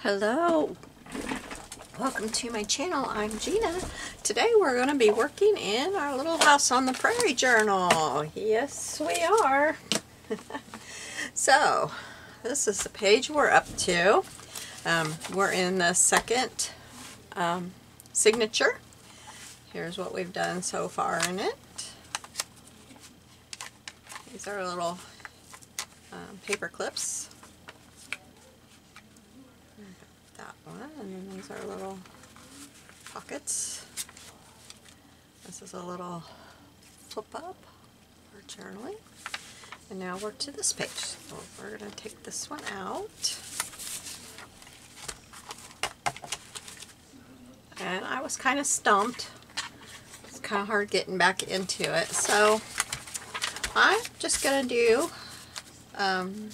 Hello, welcome to my channel. I'm Gina. Today we're going to be working in our little house on the prairie journal. Yes, we are. So, this is the page we're up to. We're in the second signature. Here's what we've done so far in it. These are little paper clips. That one, and then these are little pockets. This is a little flip up for journaling. And now we're to this page. So we're going to take this one out. And I was kind of stumped. It's kind of hard getting back into it. So I'm just going to do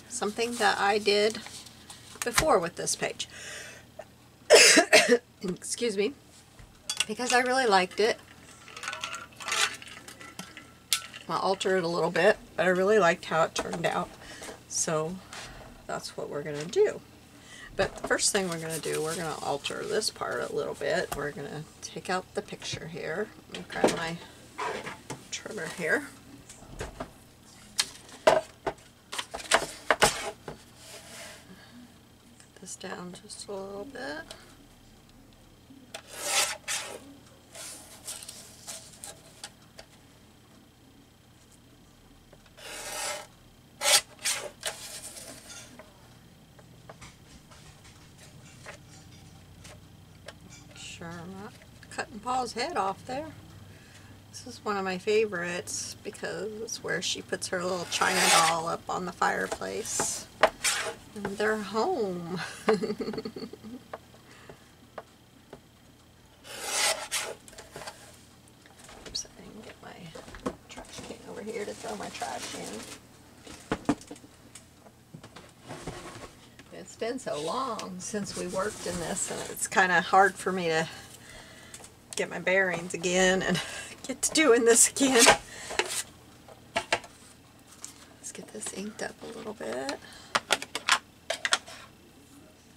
something that I did before with this page. Excuse me, because I really liked it. I'll alter it a little bit, but I really liked how it turned out, so that's what we're going to do. But the first thing we're going to do, we're going to alter this part a little bit. We're going to take out the picture here. Let me grab my trimmer here. Put this down just a little bit. Sure I'm not cutting Paul's head off there. This is one of my favorites because it's where she puts her little china doll up on the fireplace. And they're home. Oops, I didn't get my trash can over here to throw my trash in. It's been so long since we worked in this, and it's kind of hard for me to get my bearings again and get to doing this again. Let's get this inked up a little bit. I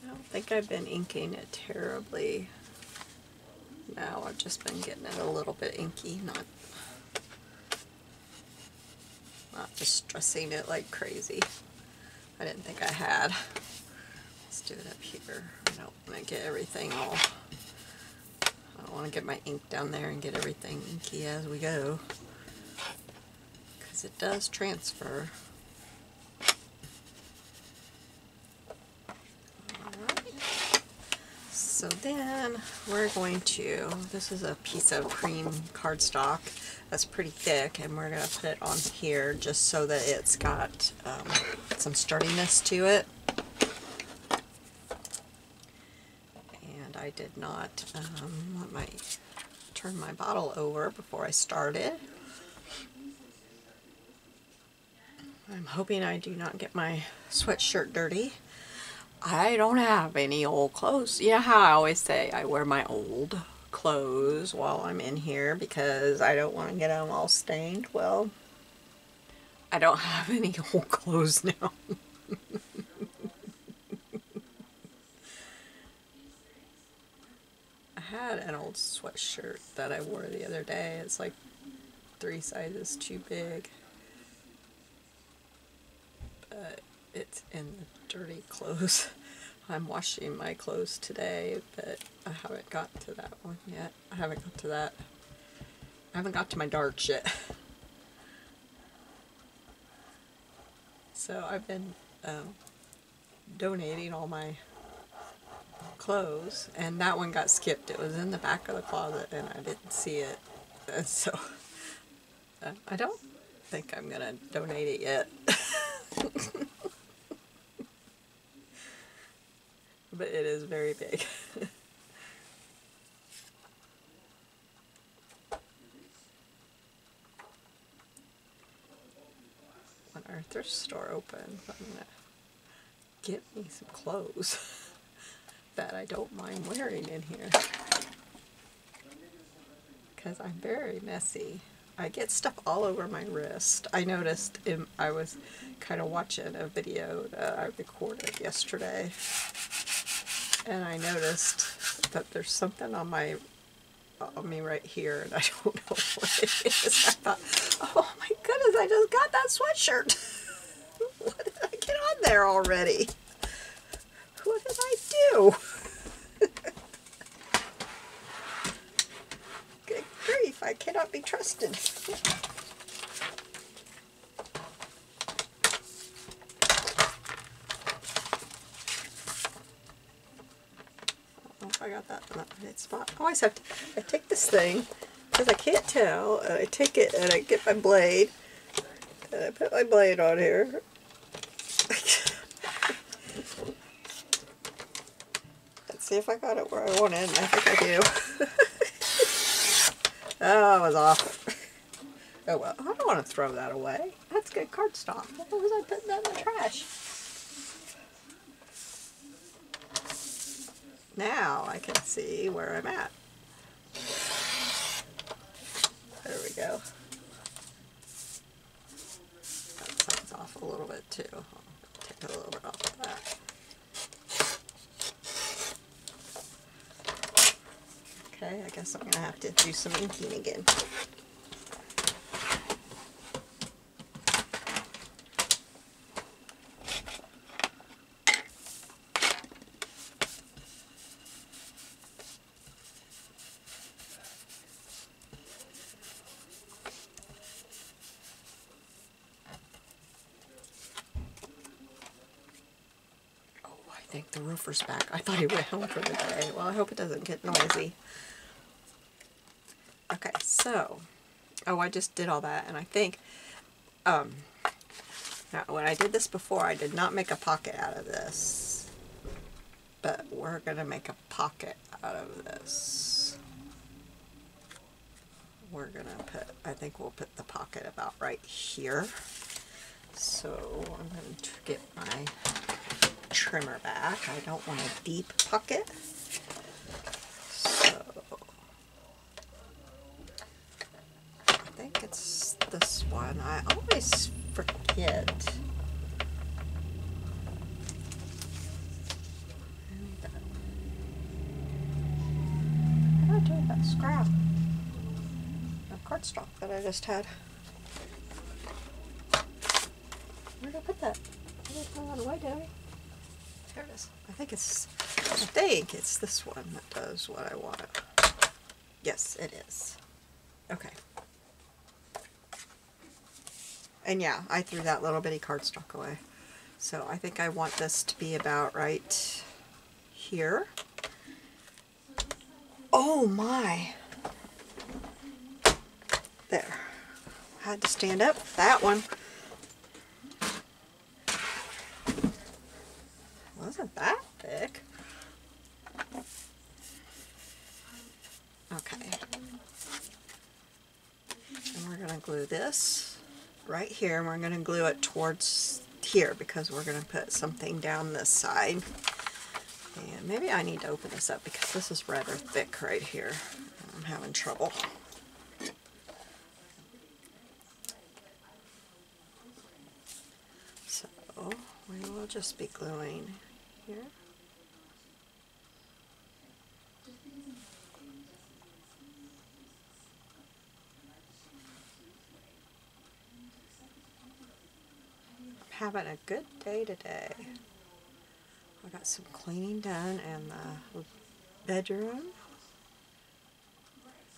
don't think I've been inking it terribly. No, I've just been getting it a little bit inky, not distressing it like crazy. I didn't think I had. Let's do it up here. I don't want to get everything all, I don't want to get my ink down there and get everything inky as we go, because it does transfer. Alright. So then we're going to, this is a piece of cream cardstock that's pretty thick, and we're going to put it on here just so that it's got some sturdiness to it. I did not turn my bottle over before I started. I'm hoping I do not get my sweatshirt dirty. I don't have any old clothes. You know how I always say I wear my old clothes while I'm in here because I don't want to get them all stained? Well, I don't have any old clothes now. I had an old sweatshirt that I wore the other day. It's like 3 sizes too big. But it's in the dirty clothes. I'm washing my clothes today, but I haven't got to that one yet. I haven't got to that. I haven't got to my darts yet. So I've been donating all my clothes, and that one got skipped. It was in the back of the closet and I didn't see it, and so I don't think I'm gonna donate it yet. But it is very big. When our thrift store opens, I'm gonna get me some clothes that I don't mind wearing in here, because I'm very messy. I get stuff all over my wrist. I noticed I was kind of watching a video that I recorded yesterday, and I noticed that there's something on me right here, and I don't know what it is. I thought, oh my goodness, I just got that sweatshirt. What did I get on there already? What did I do? Good grief, I cannot be trusted. I got that in the right spot. I always have to, I take this thing, because I can't tell, and I take it and I get my blade, and I put my blade on here. Let's see if I got it where I want it, and I think I do. Oh, I was off. Oh well, I don't want to throw that away. That's good cardstock. What was I putting that in the trash? Now I can see where I'm at. There we go. That sounds off a little bit too. I'll take a little bit off of that. Okay, I guess I'm going to have to do some inking again. I think the roofer's back. I thought he went home for the day. Well, I hope it doesn't get noisy. Okay, so, oh, I just did all that, and I think, now when I did this before, I did not make a pocket out of this, but we're going to make a pocket out of this. We're going to put, I think we'll put the pocket about right here. So, I'm going to get my trimmer back. I don't want a deep pocket. So I think it's this one. I always forget. What did I do with that scrap? The cardstock that I just had. Where did I put that? I didn't throw that away, did I? There it is. I think it's this one that does what I want it. Yes, it is. Okay. And yeah, I threw that little bitty cardstock away. So I think I want this to be about right here. Oh my! There. I had to stand up. That one. Wasn't that thick. Okay. And we're going to glue this right here, and we're going to glue it towards here because we're going to put something down this side. And maybe I need to open this up because this is rather thick right here. I'm having trouble. So we will just be gluing here. I'm having a good day today. I got some cleaning done in the bedroom.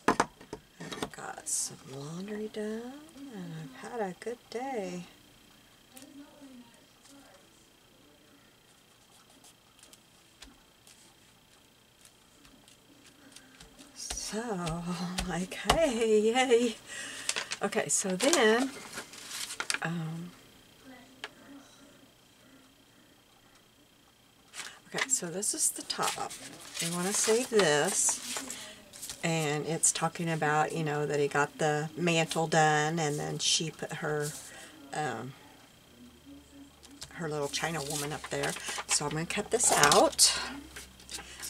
I've got some laundry done, and I've had a good day. So, like, hey, yay. Okay, so then, okay, so this is the top. You want to save this, and it's talking about, you know, that he got the mantle done, and then she put her, her little China woman up there. So I'm going to cut this out.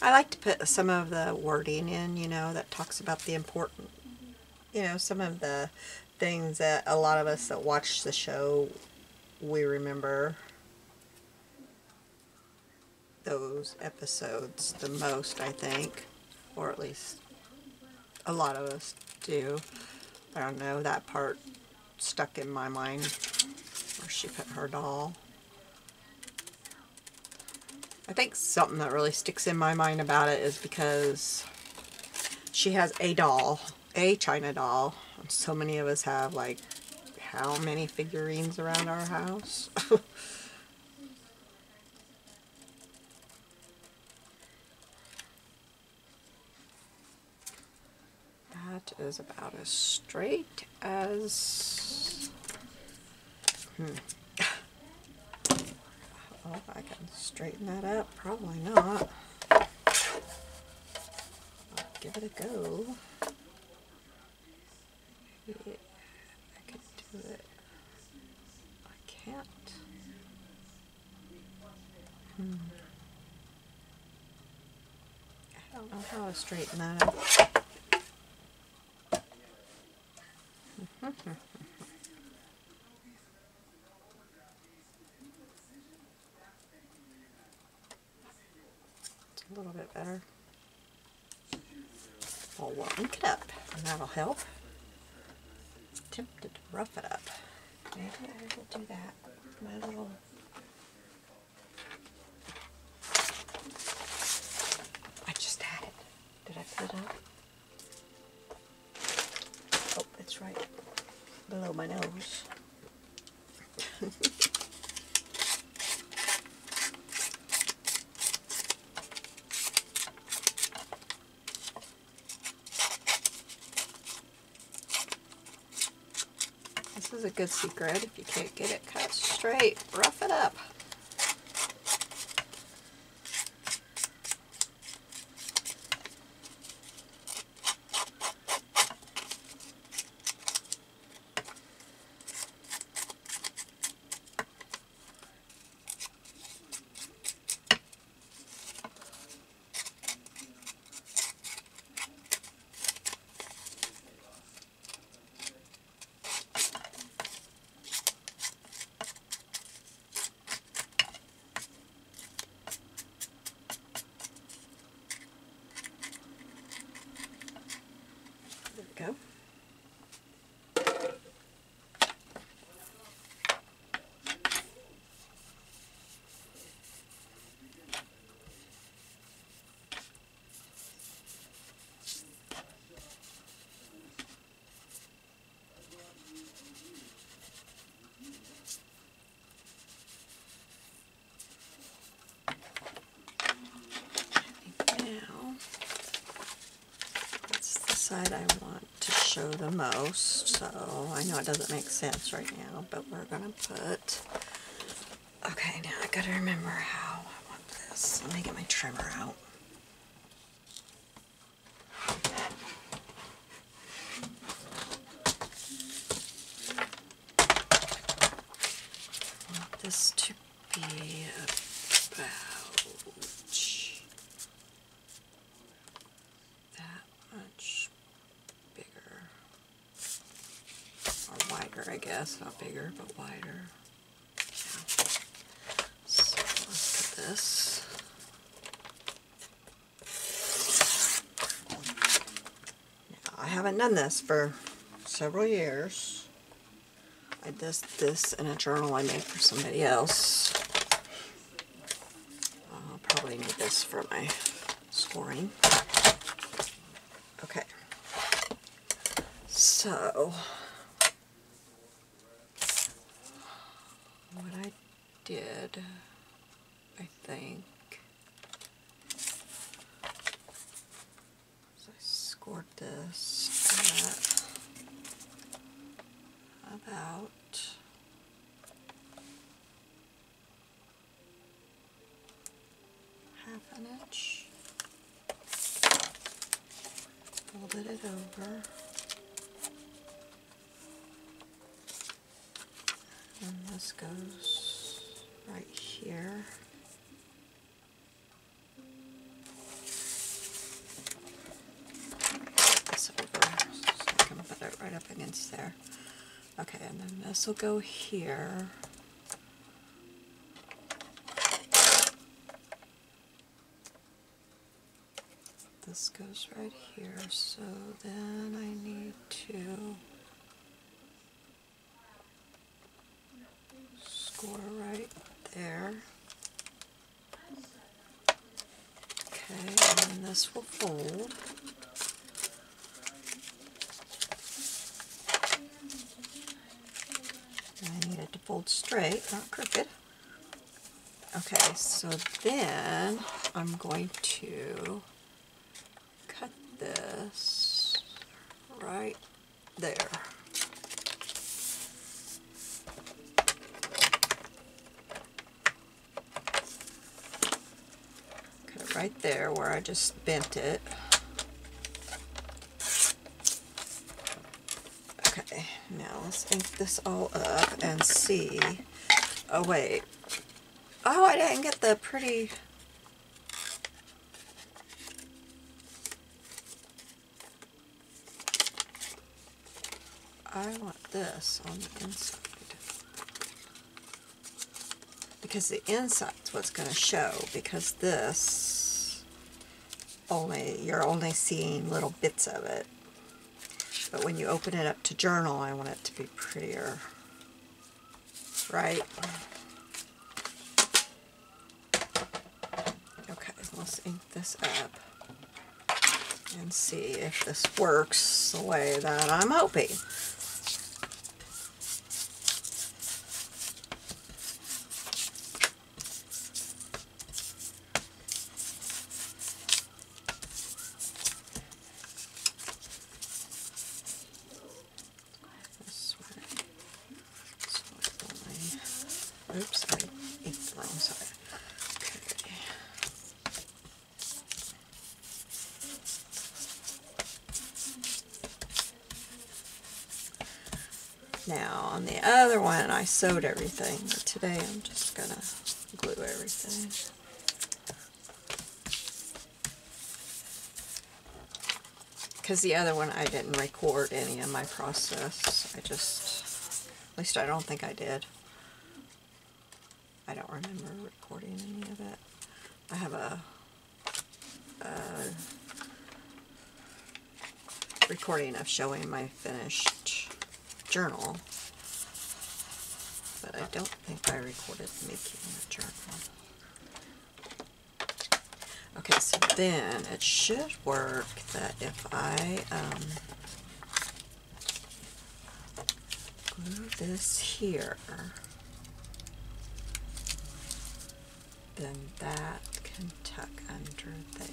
I like to put some of the wording in, you know, that talks about the important, you know, some of the things that a lot of us that watch the show, we remember. those episodes the most, I think. Or at least a lot of us do. I don't know, that part stuck in my mind where she put her doll. I think something that really sticks in my mind about it is because she has a doll, a China doll. And so many of us have, like, how many figurines around our house? That is about as straight as... Oh, I can straighten that up. Probably not. I'll give it a go. Maybe I can do it. I can't. I don't know how to straighten that up. It's a little bit better. I'll link it up, and that'll help. Tempted to rough it up. Maybe I will do that. My little... I just had it. Did I put it up? Oh, it's right below my nose. This is a good secret. If you can't get it cut straight, rough it up. There we go. Now, that's the side I want to show the most, so I know it doesn't make sense right now, but we're gonna put... Okay, now I gotta remember how I want this. Let me get my trimmer out. I want this to be about that much bigger, or wider, I guess. Not bigger, but wider. Yeah. So let's put this. Now, I haven't done this for several years. I did this in a journal I made for somebody else. I'll probably need this for my scoring. Okay, so what I did, I think, is I scored this at about half an inch. Folded it over, and this goes right here. This over so I can put it right up against there. Okay, and then this will go here. this goes right here, so then I need to score right there. Okay, and then this will fold. And I need it to fold straight, not crooked. Okay, so then I'm going to cut this right there. Cut it right there where I just bent it. Okay, now let's ink this all up and see. Oh wait. Oh, I didn't get the pretty... I want this on the inside. Because the inside's what's going to show, because this, you're only seeing little bits of it. But when you open it up to journal, I want it to be prettier. Right? Okay, let's ink this up and see if this works the way that I'm hoping. Oops, I inked the wrong side. Okay. Now, on the other one, I sewed everything, but today I'm just going to glue everything. Because the other one, I didn't record any of my process. I just, at least I don't think I did. I don't remember recording any of it. I have a recording of showing my finished journal, but I don't think I recorded making the journal. Okay, so then it should work that if I glue this here, then that can tuck under there.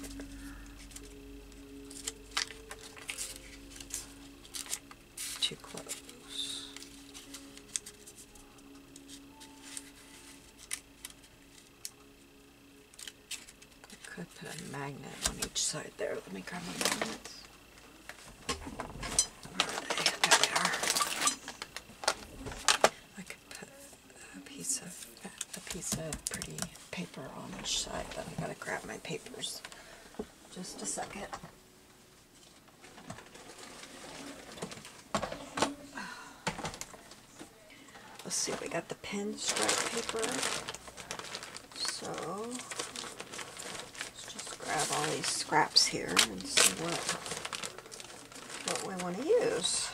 Too close. I could put a magnet on each side there. Let me grab my magnets. Where are they? There they are. I could put a piece of pretty paper on each side, but I gotta grab my papers. Just a second. Let's see, we got the pinstripe paper. So let's just grab all these scraps here and see what we want to use.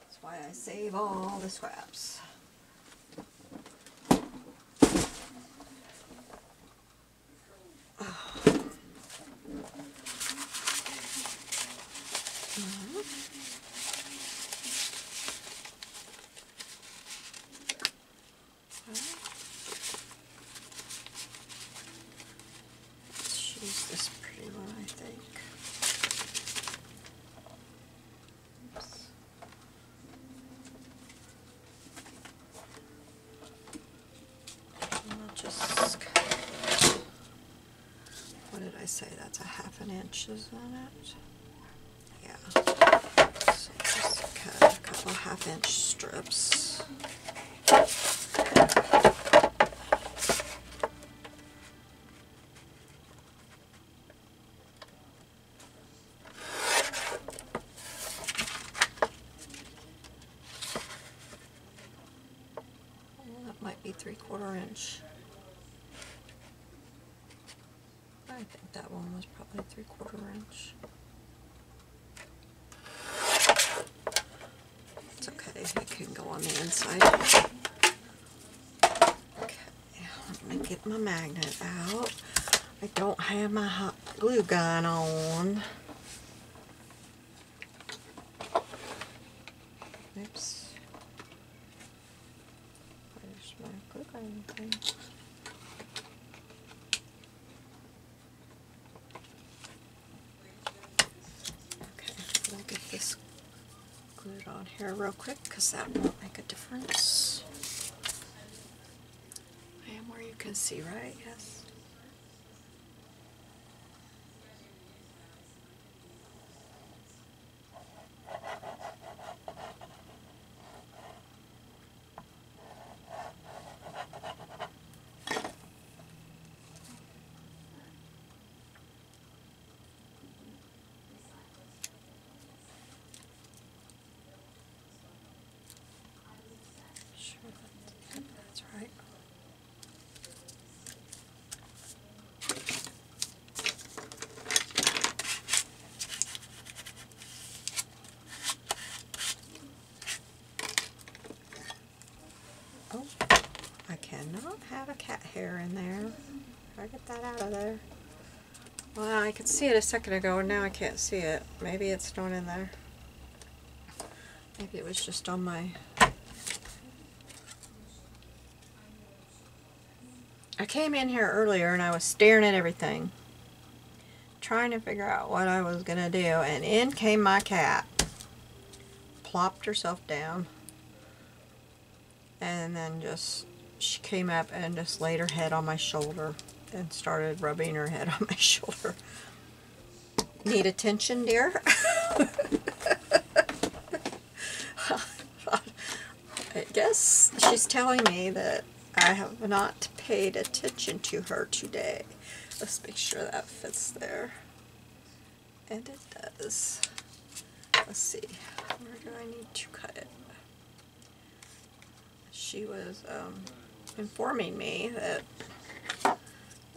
That's why I save all the scraps. Let's use this pretty one, I think. Oops. And I'll just, what did I say? That's a ½ inch, isn't it? Yeah. So just cut a couple ½ inch strips. That might be 3/4 inch. I think that one was probably 3/4 inch. It's okay, it can go on the inside. Okay, let me get my magnet out. I don't have my hot glue gun on. Oops. Where's my glue gun thing? Okay, we'll get this glued on here real quick because that won't make a difference. And where you can see, right? Yes. Sure, that's right. Oh, I cannot have a cat hair in there. I get that out of there. Well, I could see it a second ago, and now I can't see it. Maybe it's not in there. Maybe it was just on my... I came in here earlier and I was staring at everything, trying to figure out what I was going to do, and in came my cat. Plopped herself down, and then she came up and just laid her head on my shoulder and started rubbing her head on my shoulder. Need attention, dear? I guess she's telling me that I have not paid attention to her today. Let's make sure that fits there. And it does. Let's see. Where do I need to cut it? She was informing me that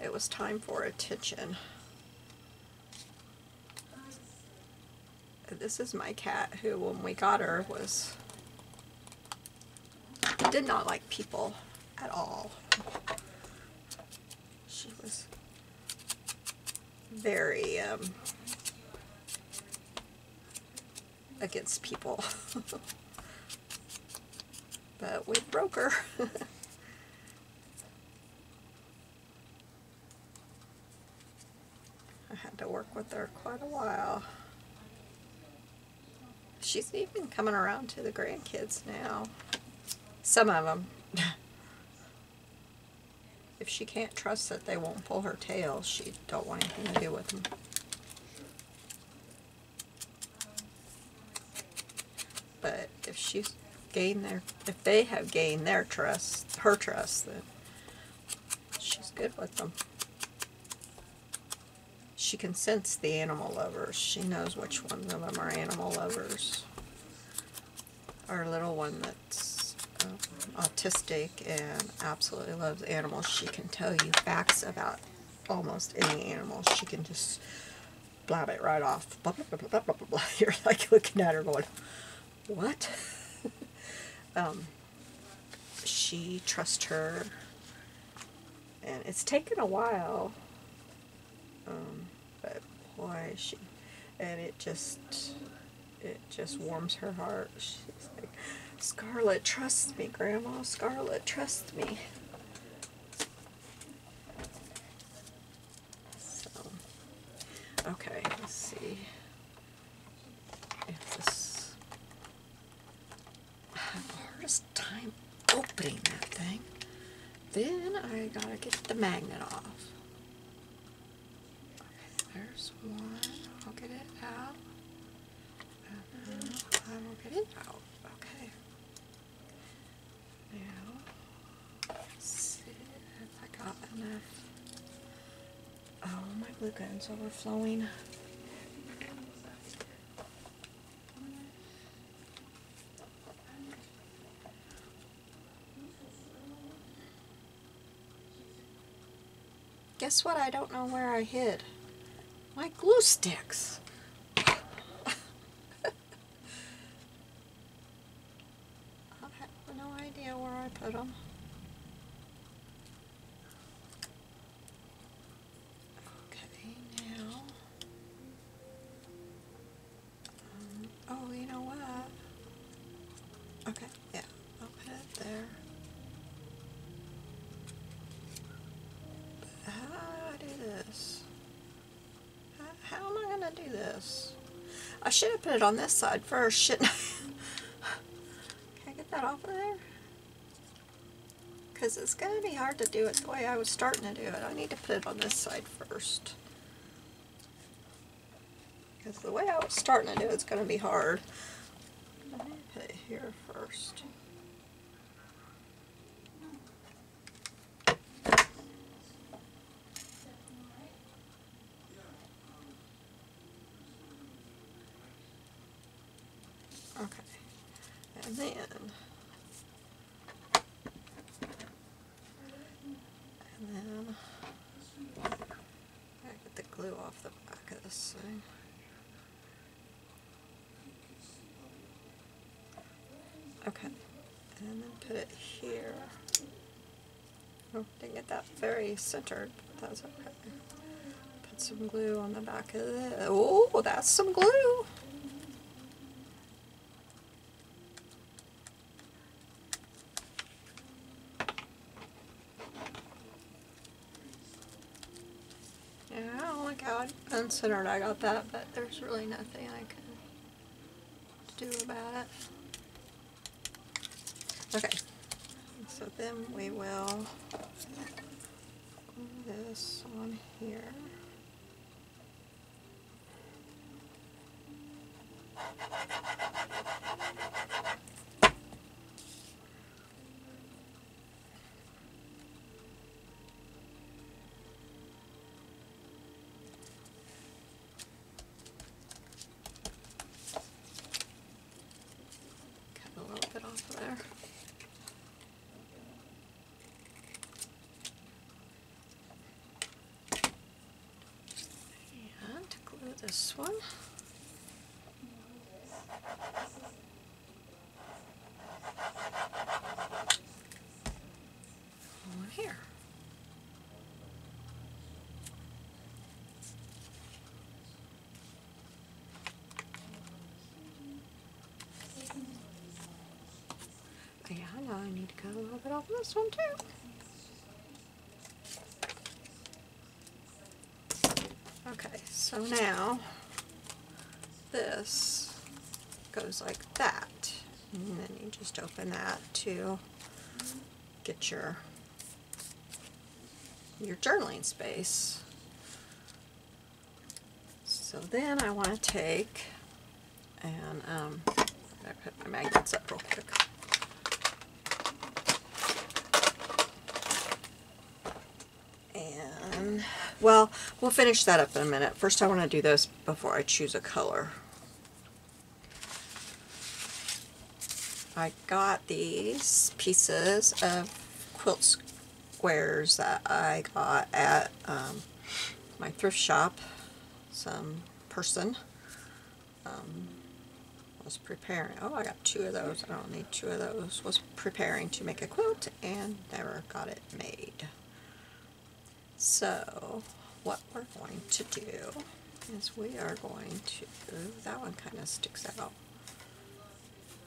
it was time for attention. This is my cat who, when we got her, did not like people at all. She was very against people. But we broke her. I had to work with her quite a while. She's even coming around to the grandkids now. Some of them. If she can't trust that they won't pull her tail, she don't want anything to do with them. But if they have gained her trust, then she's good with them. She can sense the animal lovers. She knows which ones of them are animal lovers. Our little one that's autistic and absolutely loves animals, she can tell you facts about almost any animal. She can just blab it right off. Blah, blah, blah, blah, blah, blah, blah. You're like looking at her going, what? She trusts her, and it's taken a while, but boy, it just warms her heart. She's like, Scarlett, trust me, Grandma. Scarlett, trust me. So, okay, let's see if this... I have the hardest time opening that thing. Then I gotta get the magnet off. Okay, there's one. I'll get it out. And then I will get it out. Okay. Now, let's see if I got enough. Oh, my glue gun's overflowing. Guess what? I don't know where I hid my glue sticks. I have no idea where I put them. Okay, now. Oh, you know what? Okay, yeah, I'll put it there. But how do I do this? How am I going to do this? I should have put it on this side first, shouldn't I? Can I get that off of there? Because it's going to be hard to do it the way I was starting to do it. I need to put it on this side first. Because the way I was starting to do it's going to be hard. Let me put it here first. Okay. And then I get the glue off the back of this thing. Okay, and then put it here. Oh, didn't get that very centered, but that's okay. Put some glue on the back of it. Oh, that's some glue. Yeah, I don't like how uncentered I got that, but there's really nothing I can do about it. Okay, so then we will glue this on here. Cut a little bit off of there. And to glue this one. On here. Yeah, now I need to cut a little bit off this one too. Okay, so now this goes like that, and then you just open that to get your journaling space. So then I want to take and I put my magnets up real quick. And well, we'll finish that up in a minute. First I want to do this before I choose a color. I got these pieces of quilt squares that I got at my thrift shop. Some person was preparing, oh, I got 2 of those, I don't need 2 of those, was preparing to make a quilt and never got it made. So what we're going to do is we are going to, that one kind of sticks out,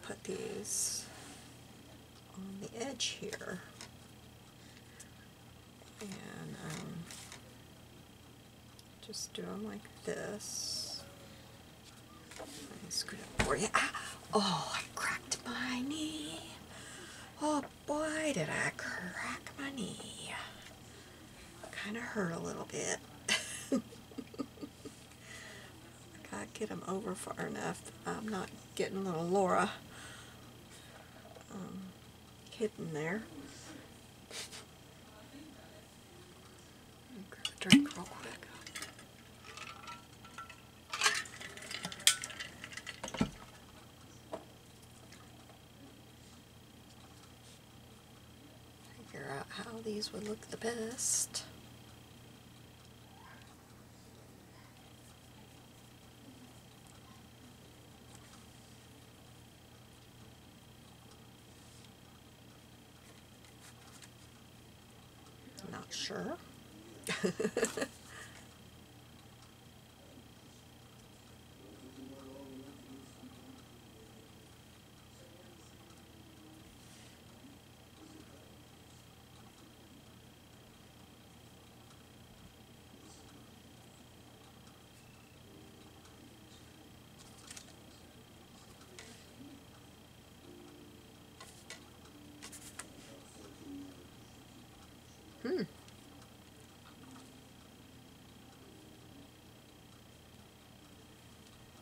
put these on the edge here, and just do them like this. Let me scoot up for you. Ah, oh, I cracked my knee. Oh boy, did I crack my knee. Kind of hurt a little bit. I gotta get them over far enough that I'm not getting little Laura hidden there. Grab a drink real quick. Figure out how these would look the best. not sure.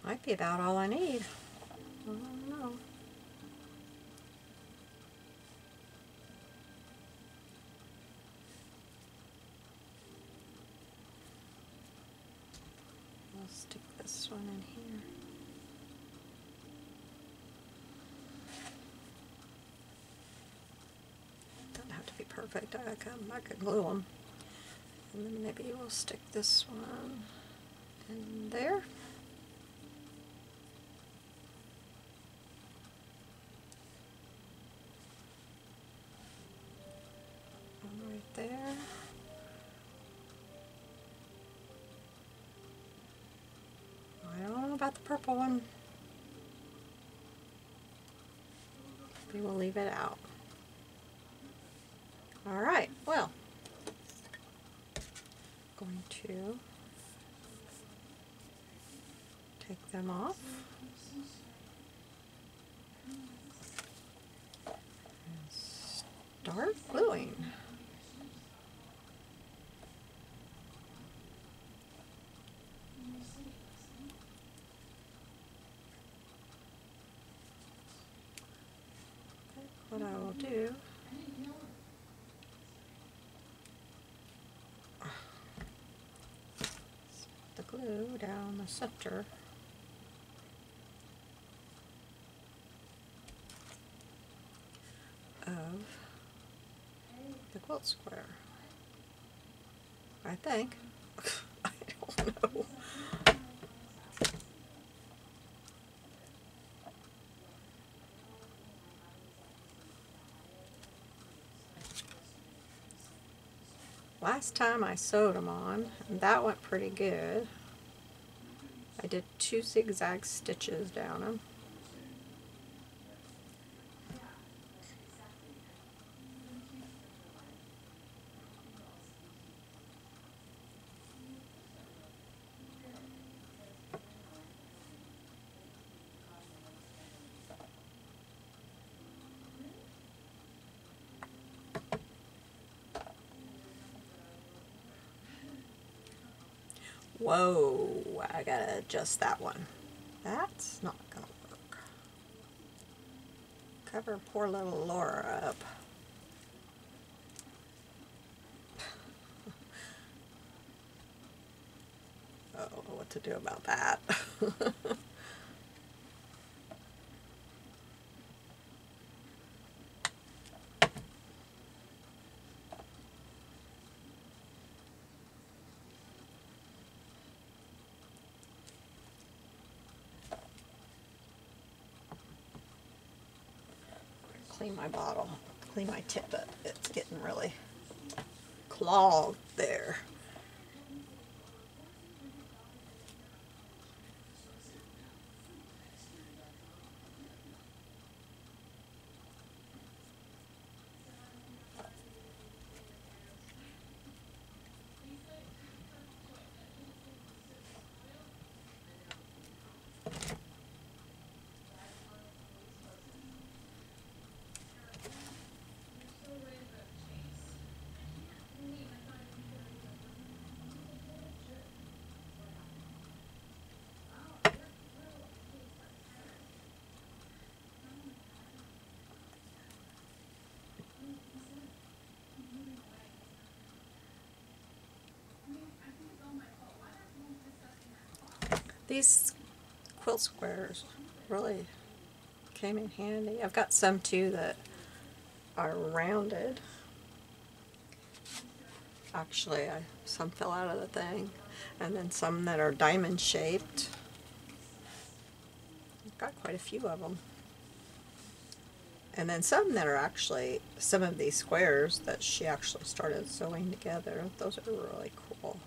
Might be about all I need. I don't know. I'll stick this one in here. Doesn't have to be perfect. I could glue them. And then maybe we'll stick this one in there. One right there. I don't know about the purple one. We will leave it out. Alright, well, going to take them off and start gluing. What I will do is put the glue down the center of the quilt square. I think. I don't know. Last time I sewed them on, and that went pretty good. I did 2 zigzag stitches down them. Whoa, I gotta adjust that one. That's not gonna work. Cover poor little Laura up. I don't know what to do about that. Clean my bottle, clean my tip. It's getting really clogged there. These quilt squares really came in handy. I've got some too that are rounded. Actually, some fell out of the thing. And then some that are diamond shaped. I've got quite a few of them. And then some that are actually, some of these squares that she actually started sewing together. Those are really cool.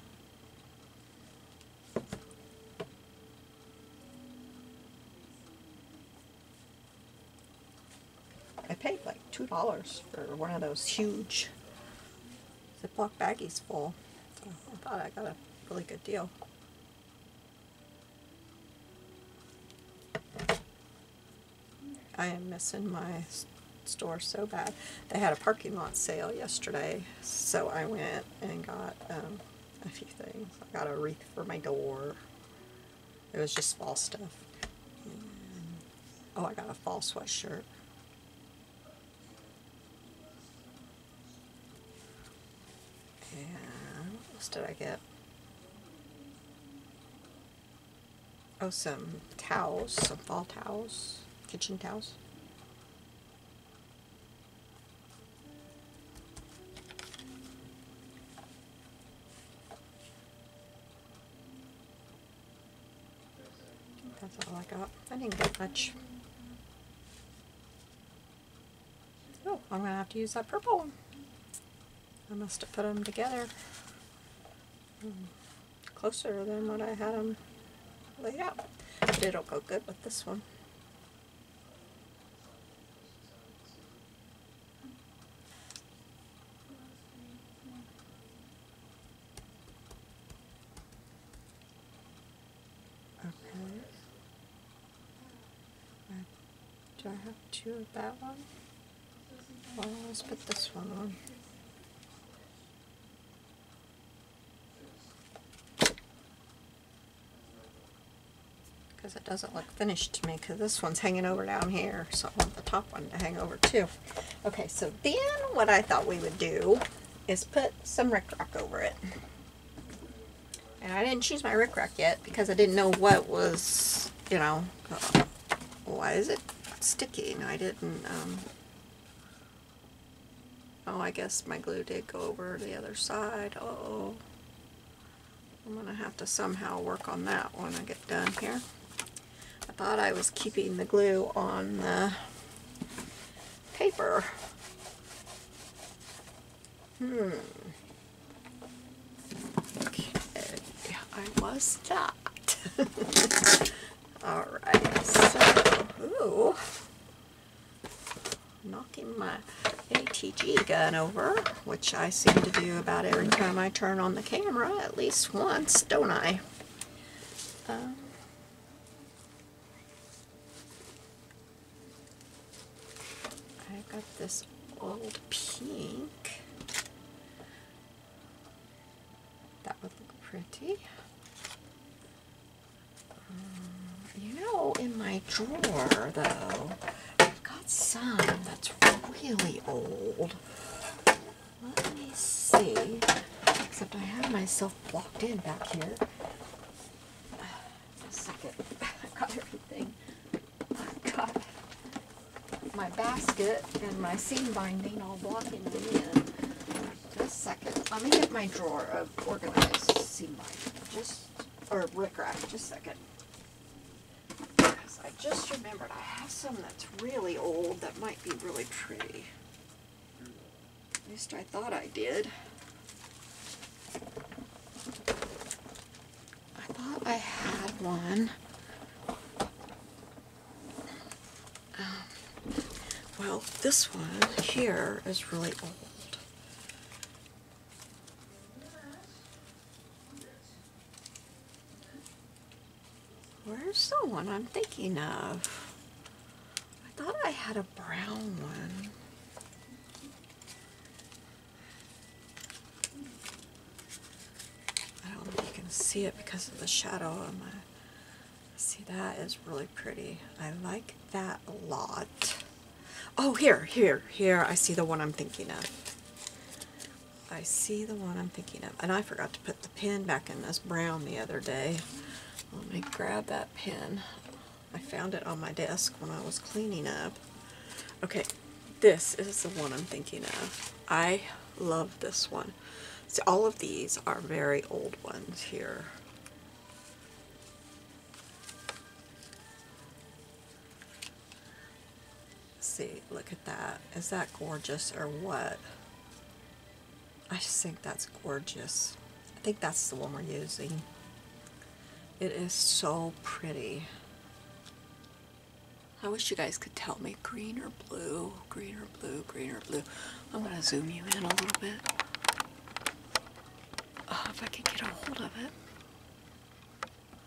I paid like $2 for one of those huge Ziploc baggies full. So I thought I got a really good deal. I am missing my store so bad. They had a parking lot sale yesterday, so I went and got a few things. I got a wreath for my door. It was just fall stuff. And, oh, I got a fall sweatshirt. And what else did I get? Oh, some towels, some fall towels, kitchen towels. That's all I got. I didn't get much. Oh, I'm going to have to use that purple one. I must have put them together closer than what I had them laid out. But it'll go good with this one. Do I have two of that one? Well, let's put this one on. Because it doesn't look finished to me, because this one's hanging over down here, so I want the top one to hang over too. Okay, so then what I thought we would do is put some rickrack over it. And I didn't choose my rickrack yet because I didn't know what was, you know, why is it sticky? No, I didn't, oh, I guess my glue did go over the other side. Uh-oh. I'm gonna have to somehow work on that when I get done here. I thought I was keeping the glue on the paper. Okay, I was not. Alright, so, ooh, knocking my ATG gun over, which I seem to do about every time I turn on the camera, at least once, don't I? I got this old pink. That would look pretty. You know, in my drawer, though, I've got some that's really old. Let me see. Except I have myself blocked in back here. Just a second. I've got everything. I've got my basket and my seam binding all blocking me in. Just a second. Let me get my drawer of organized seam binding. Or rickrack. Just a second. I just remembered I have some that's really old that might be really pretty. At least I thought I did. I thought I had one. Well, this one here is really old. Where's the one I'm thinking of? I thought I had a brown one. I don't know if you can see it because of the shadow on my... See, that is really pretty. I like that a lot. Oh, here. I see the one I'm thinking of. I see the one I'm thinking of. And I forgot to put the pin back in this brown the other day. Let me grab that pin. I found it on my desk when I was cleaning up. Okay, this is the one I'm thinking of. I love this one. See, all of these are very old ones here. See, Look at that. Is that gorgeous or what? I just think that's gorgeous. I think that's the one we're using. It is so pretty. I wish you guys could tell me green or blue, green or blue, green or blue. I'm going to zoom you in a little bit. If I can get a hold of it.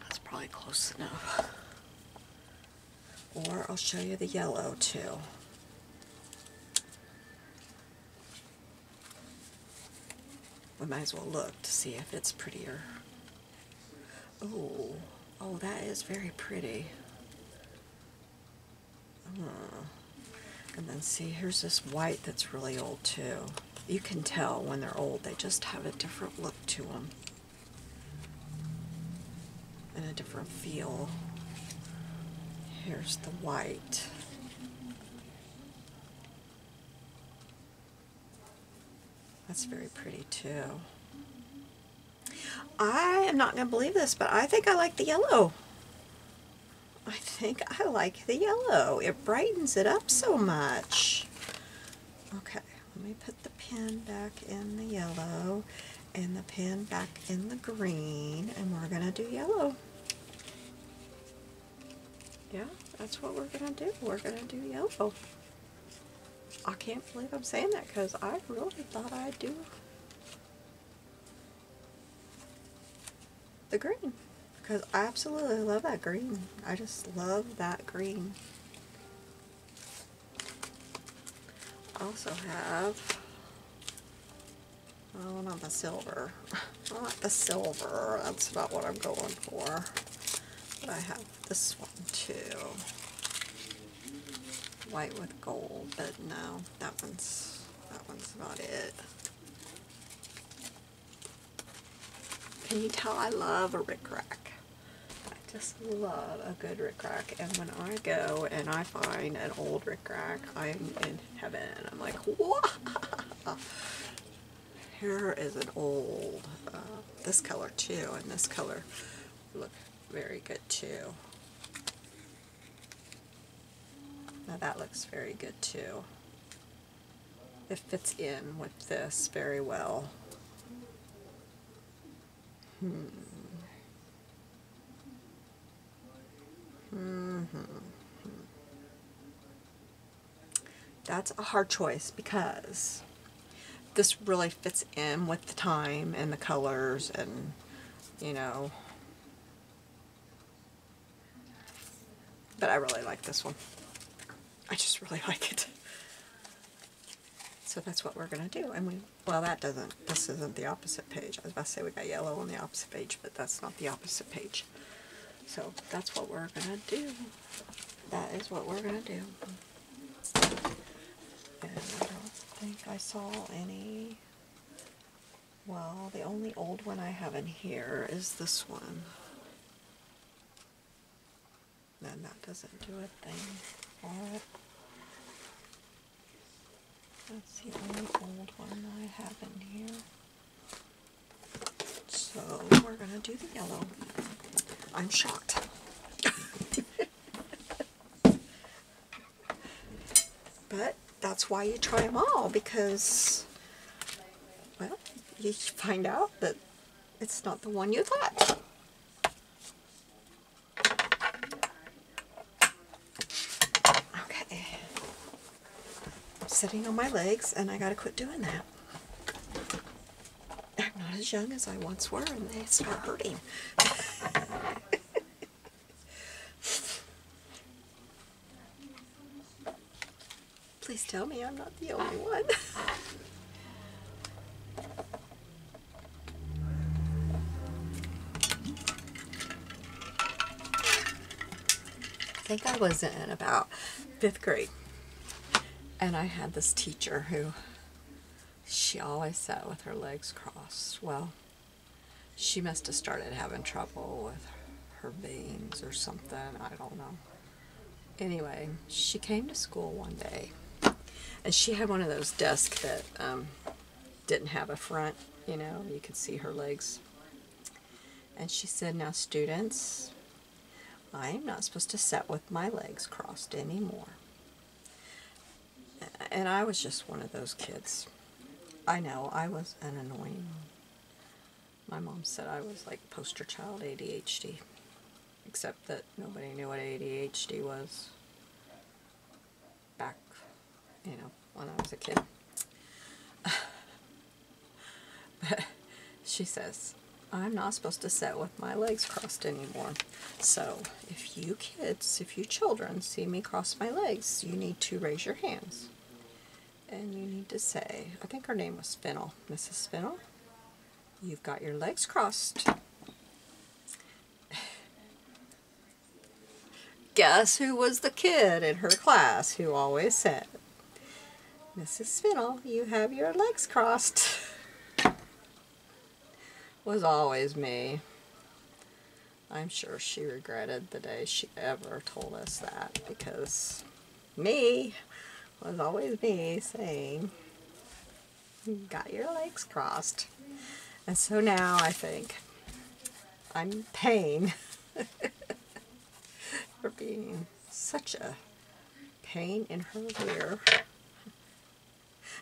That's probably close enough. Or I'll show you the yellow too. We might as well look to see if it's prettier. Oh, oh, that is very pretty. And then see, here's this white that's really old too. You can tell when they're old, they just have a different look to them. And a different feel. Here's the white. That's very pretty too. I am not going to believe this, but I think I like the yellow. I think I like the yellow. It brightens it up so much. Okay, let me put the pen back in the yellow and the pen back in the green, and we're going to do yellow. Yeah, that's what we're going to do. We're going to do yellow. I can't believe I'm saying that because I really thought I'd do the green. Because I absolutely love that green. I just love that green. I also have, oh, not the silver. Not the silver. That's not what I'm going for. But I have this one too. White with gold, but no, that one's not it. Can you tell I love a rickrack? I just love a good rickrack, and when I go and I find an old rickrack, I'm in heaven. I'm like, wow! Here is an old, this color too, and this color look very good too. Now that looks very good too. It fits in with this very well. That's a hard choice because this really fits in with the time and the colors and, you know. But I really like this one. I just really like it. So that's what we're going to do. And well, this isn't the opposite page. I was about to say we got yellow on the opposite page, but that's not the opposite page. So that's what we're going to do. That is what we're going to do. And I don't think I saw any. Well, the only old one I have in here is this one. And that doesn't do a thing for it. That's the only old one I have in here. So we're going to do the yellow. I'm shocked. But that's why you try them all, because, well, you find out that it's not the one you thought. Okay. I'm sitting on my legs and I gotta quit doing that. I'm not as young as I once were and they start hurting. Please tell me I'm not the only one. I think I was in about 5th grade, and I had this teacher who, she always sat with her legs crossed. Well, she must have started having trouble with her veins or something, I don't know. Anyway, she came to school one day, and she had one of those desks that didn't have a front, you know, you could see her legs. And she said, "Now students, I am not supposed to sit with my legs crossed anymore. And I was just one of those kids. I know, I was an annoying. My mom said I was like poster child ADHD. Except that nobody knew what ADHD was back, when I was a kid. But she says, I'm not supposed to sit with my legs crossed anymore. So if you children see me cross my legs, you need to raise your hands. And you need to say, I think her name was Fennel. Mrs. Fennel, you've got your legs crossed. Guess who was the kid in her class who always said, Mrs. Fennel, you have your legs crossed? Was always me. I'm sure she regretted the day she ever told us that, because me was always me saying, got your legs crossed. And so now I think I'm paying for being such a pain in her rear.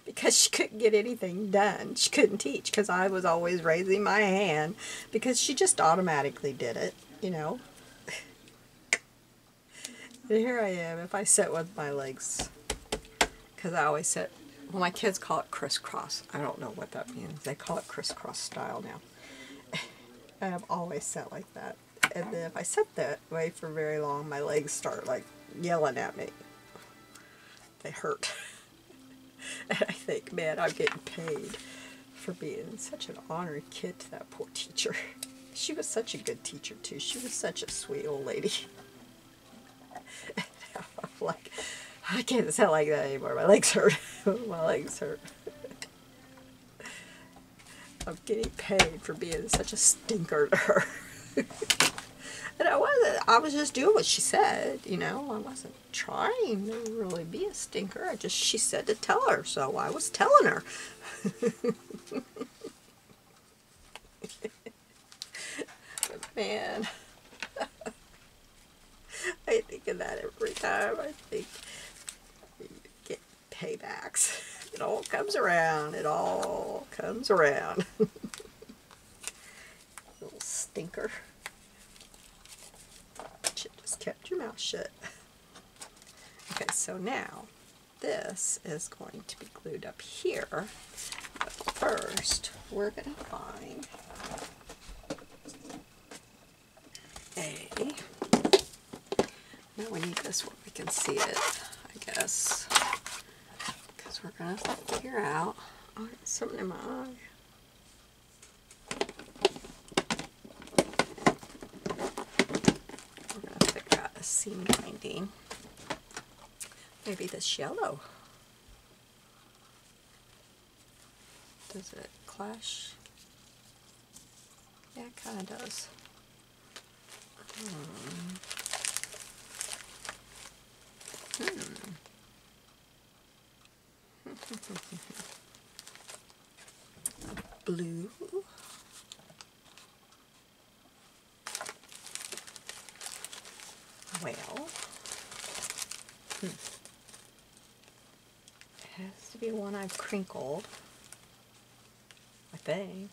Because she couldn't get anything done. She couldn't teach because I was always raising my hand because she just automatically did it, And here I am, if I sit with my legs, because I always sit, well, my kids call it crisscross. I don't know what that means. They call it crisscross style now. And I've always sat like that. And then if I sit that way for very long, my legs start like yelling at me. They hurt. And I think, man, I'm getting paid for being such an honored kid to that poor teacher. She was such a good teacher, too. She was such a sweet old lady. And I'm like, I can't sound like that anymore. My legs hurt. My legs hurt. I'm getting paid for being such a stinker to her. And I wasn't. I was just doing what she said, I wasn't trying to really be a stinker. She said to tell her, so I was telling her. But man, I think of that every time. I think you get paybacks. It all comes around. It all comes around. Little stinker. Kept your mouth shut. Okay, so now this is going to be glued up here. But first, we're going to find now we need this where we can see it, I guess, because we're going to figure out, oh, there's something in my eye. Seam binding. Maybe this yellow. Does it clash? Yeah, it kind of does. Blue. Well, it has to be one I've crinkled, I think.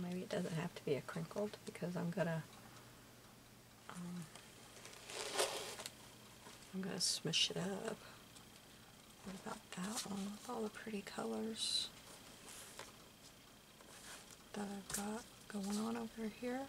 Maybe it doesn't have to be a crinkled because I'm gonna smush it up. What about that one with all the pretty colors that I've got going on over here?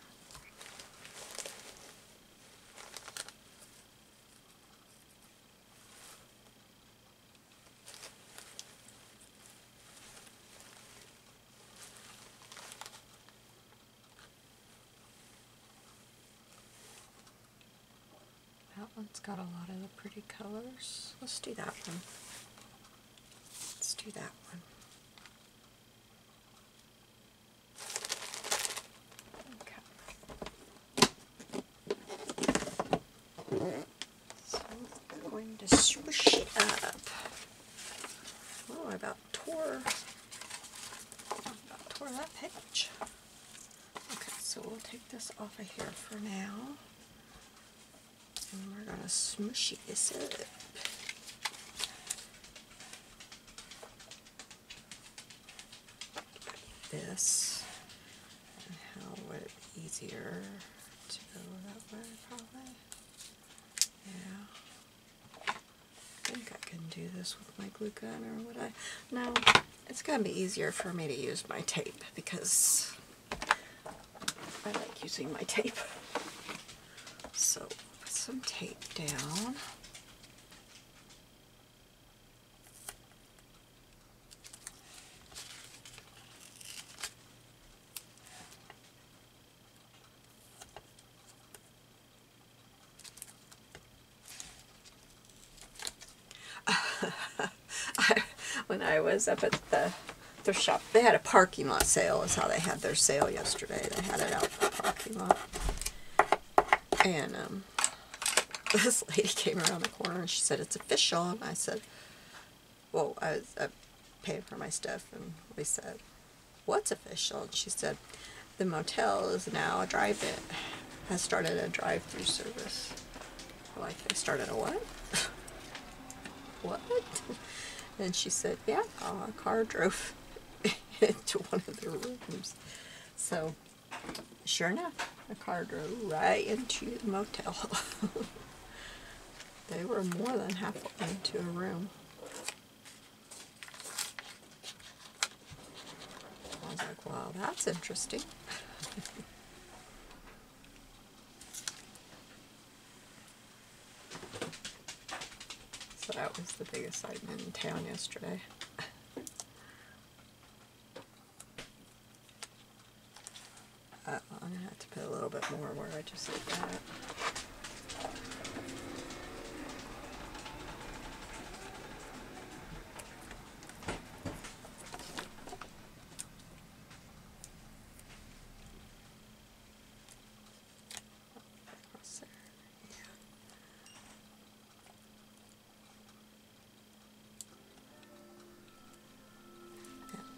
That one's got a lot of the pretty colors. Let's do that one. Let's do that one. Okay. So I'm going to swoosh it up. Oh, I about tore that page. Okay, so we'll take this off of here for now. And we're going to smushy this up. this. And how would it be easier to go that way, probably? Yeah. I think I can do this with my glue gun, or would I? No, it's going to be easier for me to use my tape because I like using my tape. So, put some tape down. When I was up at the thrift shop, they had a parking lot sale, is how they had their sale yesterday. They had it out for the parking lot. And this lady came around the corner and she said, "It's official." And I said, well, I paid for my stuff, and we said, "What's official?" And she said, "The motel is now a drive-in, has started a drive-through service." Like, they started a what? What? And she said, "Yeah, a car drove into one of their rooms." So, sure enough, a car drove right into the motel. They were more than halfway into a room. I was like, wow, that's interesting. So that was the biggest sight in town yesterday. I'm going to have to put a little bit more where I just did that.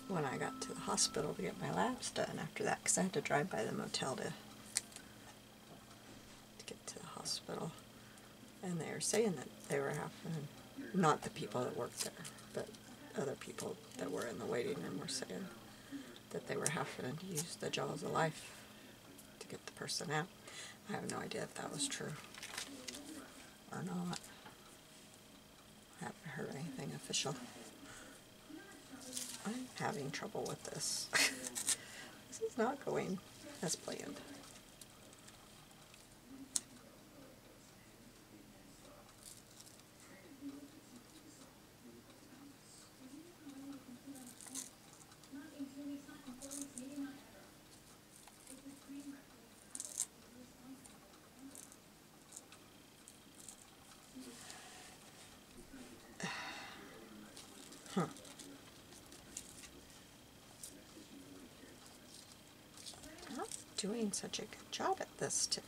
When I got to the hospital to get my labs done after that, because I had to drive by the motel to get to the hospital, and they were saying that they were having, not the people that worked there, but other people that were in the waiting room were saying that they were having to use the jaws of life to get the person out. I have no idea if that was true or not. I haven't heard anything official. I'm having trouble with this. This is not going as planned. Huh. Not doing such a good job at this today.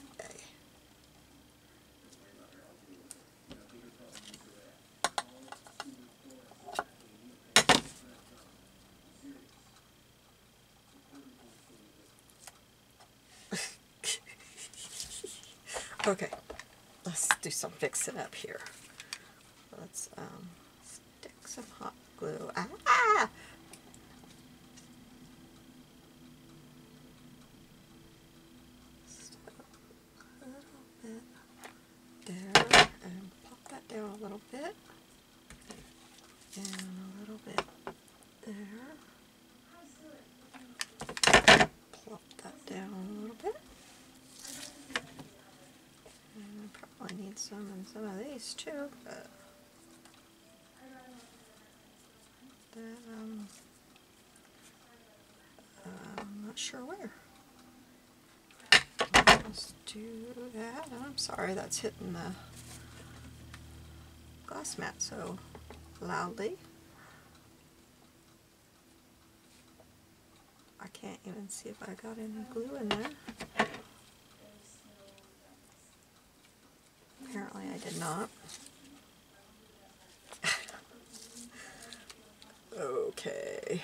Okay, let's do some fixing up here. Let's stick some hot glue. Ah! Just a little bit there, and pop that down a little bit, and a little bit there. Plop that down a little bit. And I probably need some in some of these too, but then I'm not sure where. Let's do that. I'm sorry, that's hitting the glass mat so loudly. I can't even see if I got any glue in there. Apparently I did not. Okay.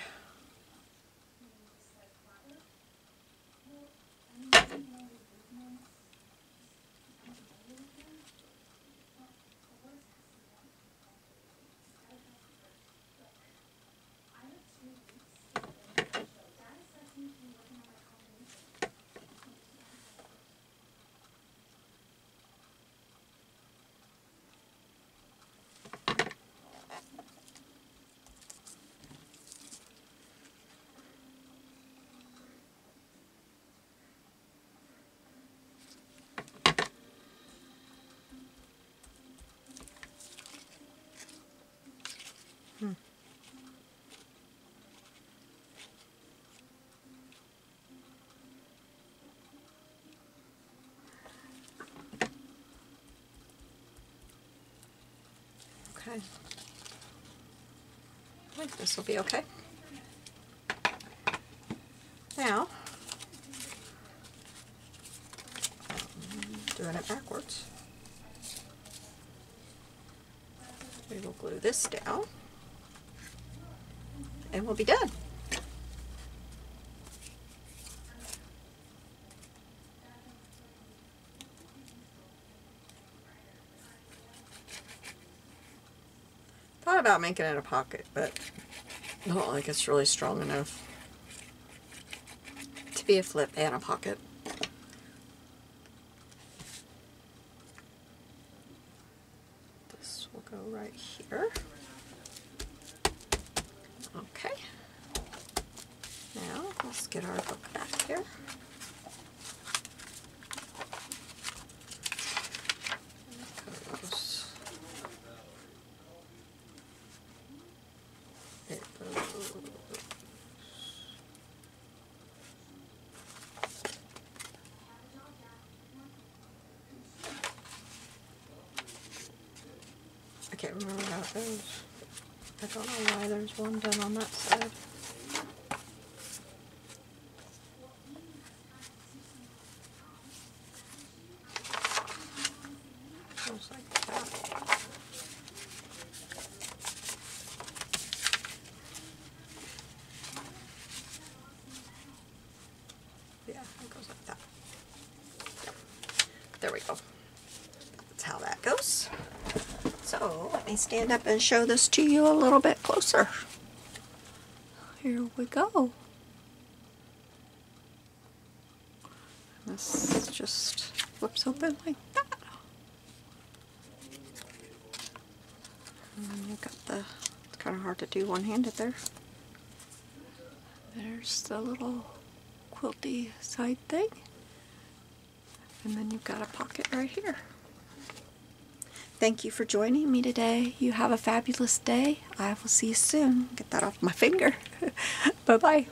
Okay. I think this will be okay. Now, doing it backwards, we will glue this down and we'll be done. Thought about making it a pocket, but I don't think it's really strong enough to be a flip and a pocket. This will go right here. Okay. Now let's get our book back here. I can't remember how it goes. I don't know why there's one done on that side. Goes like that. Yeah, it goes like that. Yep. There we go. That's how that goes. So let me stand up and show this to you a little bit closer. Here we go. This just flips open like that. And then you've got the, it's kind of hard to do one-handed there. There's the little quilty side thing. And then you've got a pocket right here. Thank you for joining me today. You have a fabulous day. I will see you soon. Get that off my finger. Bye-bye.